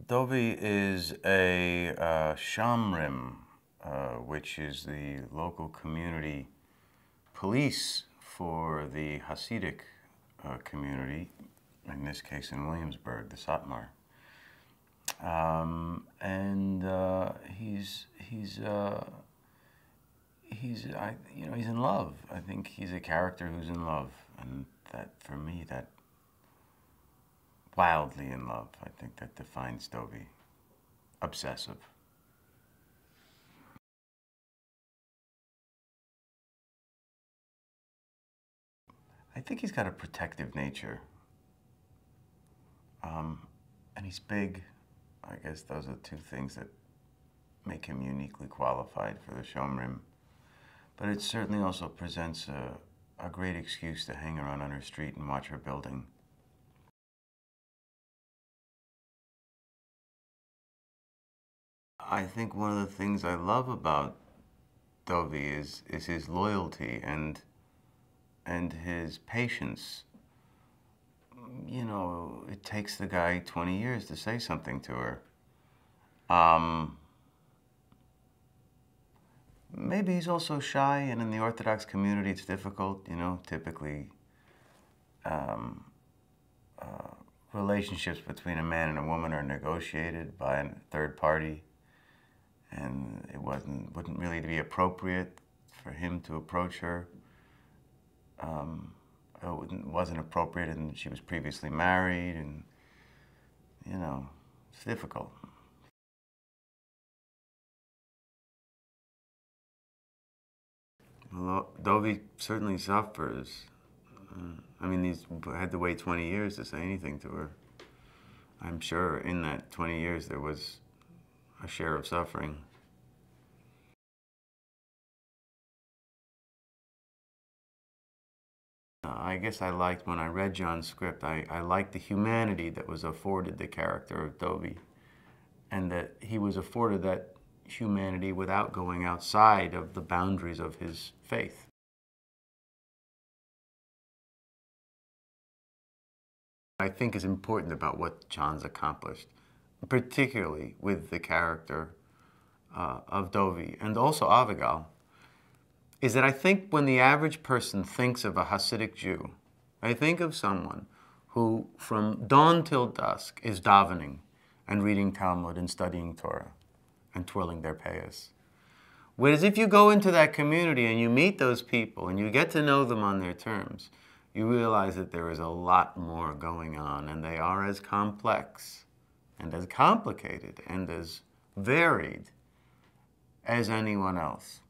Dovi is a shamrim, which is the local community police for the Hasidic community, in this case in Williamsburg, the Satmar. He's in love. I think he's a character who's in love, and that, for me, that wildly in love, I think that defines Dovi. Obsessive. I think he's got a protective nature. And he's big. I guess those are two things that make him uniquely qualified for the Shomrim. But it certainly also presents a great excuse to hang around on her street and watch her building. I think one of the things I love about Dovi is his loyalty and his patience. You know, it takes the guy 20 years to say something to her. Maybe he's also shy, and in the Orthodox community it's difficult, you know. Typically, relationships between a man and a woman are negotiated by a third party, and it wouldn't really be appropriate for him to approach her. It wasn't appropriate, and she was previously married, and, you know, it's difficult. Well, Dovi certainly suffers. I mean, he's had to wait 20 years to say anything to her. I'm sure in that 20 years there was a share of suffering. I guess I liked, when I read John's script, I liked the humanity that was afforded the character of Dovi, and that he was afforded that humanity without going outside of the boundaries of his faith. I think is important about what John's accomplished, particularly with the character of Dovi, and also Avigal, is that I think when the average person thinks of a Hasidic Jew, I think of someone who from dawn till dusk is davening and reading Talmud and studying Torah and twirling their payas. Whereas if you go into that community and you meet those people and you get to know them on their terms, you realize that there is a lot more going on, and they are as complex and as complicated and as varied as anyone else.